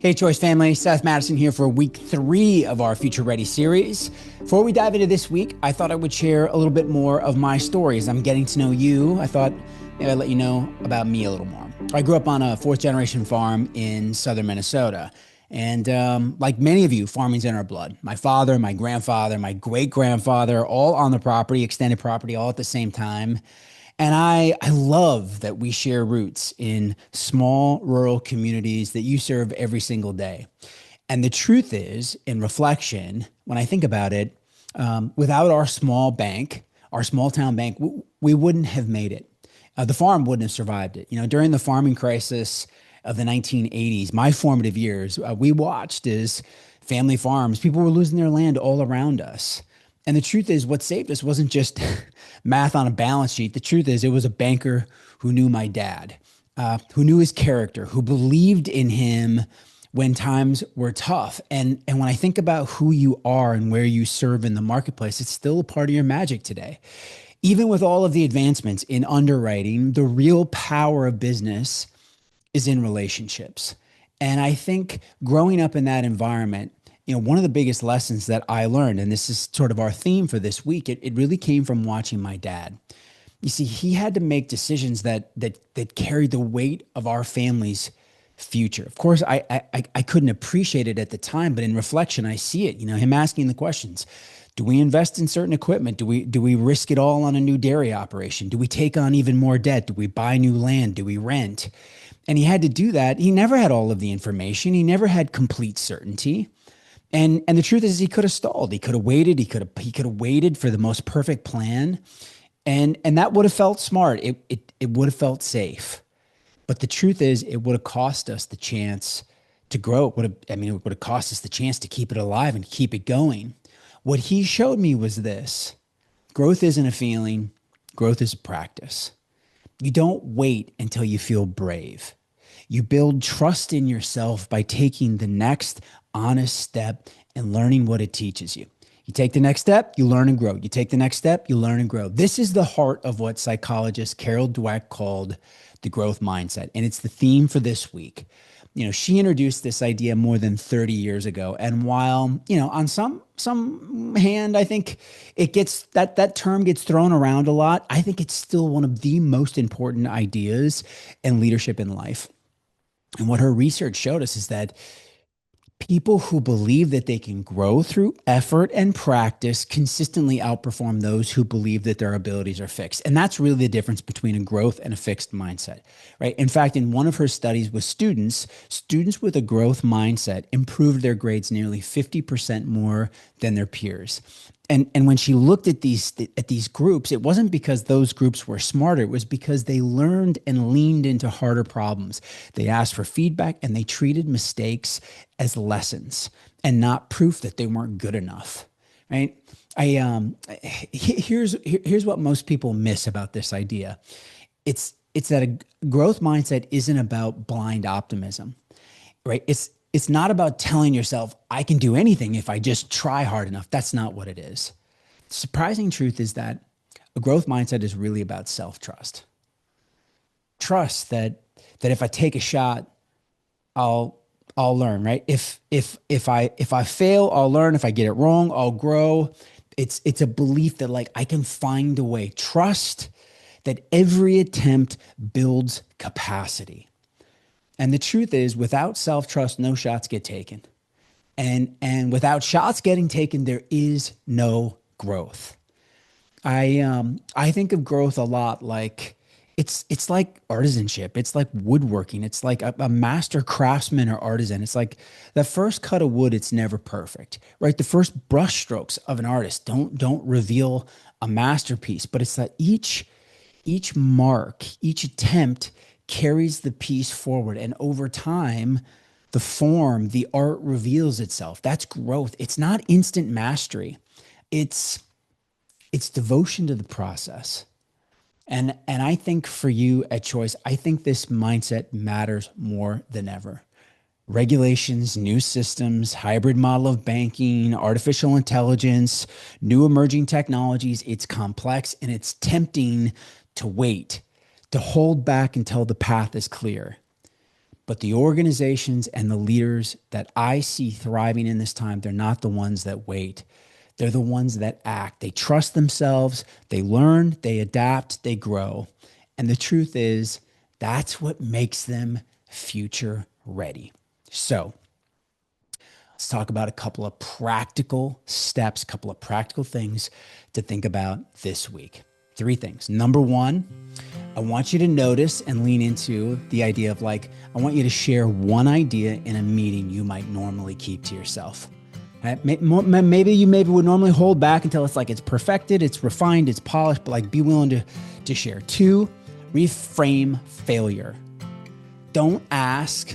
Hey, Choice family, Seth Mattison here for week 3 of our Future Ready series. Before we dive into this week, I thought I would share a little bit more of my story. As I'm getting to know you, I thought maybe I'd let you know about me a little more. I grew up on a 4th-generation farm in southern Minnesota. And like many of you, farming's in our blood. My father, my grandfather, my great-grandfather, all on the property, extended property, all at the same time. And I love that we share roots in small rural communities that you serve every single day. And the truth is, in reflection, when I think about it, without our small bank, our small town bank, we wouldn't have made it. The farm wouldn't have survived it. You know, during the farming crisis of the 1980s, my formative years, we watched as family farms, people were losing their land all around us. And the truth is, what saved us wasn't just math on a balance sheet. The truth is, it was a banker who knew my dad, who knew his character, who believed in him when times were tough. And when I think about who you are and where you serve in the marketplace, it's still a part of your magic today. Even with all of the advancements in underwriting, the real power of business is in relationships. And I think growing up in that environment, you know, one of the biggest lessons that I learned, and this is sort of our theme for this week, it really came from watching my dad. You see, he had to make decisions that carried the weight of our family's future. Of course, I couldn't appreciate it at the time, but in reflection, I see it. You know, him asking the questions: do we invest in certain equipment? Do we risk it all on a new dairy operation? Do we take on even more debt? Do we buy new land? Do we rent? And he had to do that. He never had all of the information. He never had complete certainty. And the truth is, he could have stalled. He could have waited. He could have waited for the most perfect plan, and that would have felt smart. It would have felt safe. But the truth is, it would have cost us the chance to grow. It would have cost us the chance to keep it alive and keep it going. What he showed me was this: growth isn't a feeling. Growth is a practice. You don't wait until you feel brave. You build trust in yourself by taking the next honest step and learning what it teaches you. You take the next step, you learn and grow. You take the next step, you learn and grow. This is the heart of what psychologist Carol Dweck called the growth mindset. And it's the theme for this week. You know, she introduced this idea more than 30 years ago. And while, you know, on some hand, I think it gets that term gets thrown around a lot, I think it's still one of the most important ideas in leadership in life. And what her research showed us is that people who believe that they can grow through effort and practice consistently outperform those who believe that their abilities are fixed. And that's really the difference between a growth and a fixed mindset, right? In fact, in one of her studies with students with a growth mindset improved their grades nearly 50% more than their peers. And when she looked at these groups, it wasn't because those groups were smarter. It was because they learned and leaned into harder problems. They asked for feedback and they treated mistakes as lessons and not proof that they weren't good enough. Right? Here's what most people miss about this idea. It's that a growth mindset isn't about blind optimism. Right? It's not about telling yourself, I can do anything if I just try hard enough. That's not what it is. The surprising truth is that a growth mindset is really about self-trust. Trust that if I take a shot, I'll learn, right? If I fail, I'll learn. If I get it wrong, I'll grow. It's a belief that, like, I can find a way. Trust that every attempt builds capacity. And the truth is, without self-trust, no shots get taken. And without shots getting taken, there is no growth. I think of growth a lot like it's like artisanship. It's like woodworking. It's like a master craftsman or artisan. It's like the first cut of wood, it's never perfect, right? The first brush strokes of an artist don't reveal a masterpiece, but it's that each mark, each attempt carries the piece forward. And over time, the form, the art reveals itself. That's growth. It's not instant mastery. It's devotion to the process. And I think for you at Choice, I think this mindset matters more than ever. Regulations, new systems, hybrid model of banking, artificial intelligence, new emerging technologies, it's complex and it's tempting to wait, to hold back until the path is clear. But the organizations and the leaders that I see thriving in this time, they're not the ones that wait. They're the ones that act. They trust themselves, they learn, they adapt, they grow. And the truth is, that's what makes them future ready. So let's talk about a couple of practical steps, a couple of practical things to think about this week. 3 things. Number 1, I want you to notice and lean into the idea of I want you to share one idea in a meeting you might normally keep to yourself. Right? Maybe you would normally hold back until it's perfected, it's refined, it's polished, but be willing to share. 2, reframe failure. Don't ask,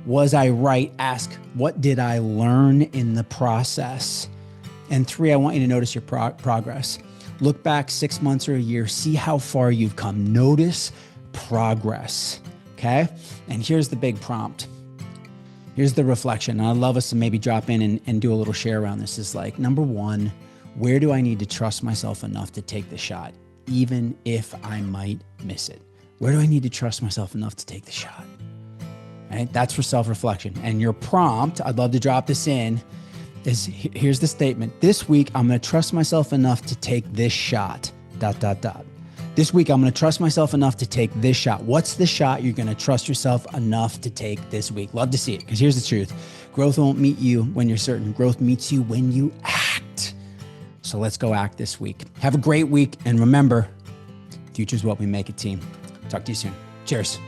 was I right? Ask, what did I learn in the process? And 3, I want you to notice your progress. Look back 6 months or a year, see how far you've come. Notice progress, okay? And here's the big prompt. Here's the reflection. And I'd love us to maybe drop in and do a little share around this. Is number 1, where do I need to trust myself enough to take the shot, even if I might miss it? Where do I need to trust myself enough to take the shot? Right? That's for self-reflection. And your prompt, I'd love to drop this in, is here's the statement. This week, I'm going to trust myself enough to take this shot, ... This week, I'm going to trust myself enough to take this shot. What's the shot you're going to trust yourself enough to take this week? Love to see it, because here's the truth. Growth won't meet you when you're certain. Growth meets you when you act. So let's go act this week. Have a great week. And remember, future's what we make it, team. Talk to you soon. Cheers.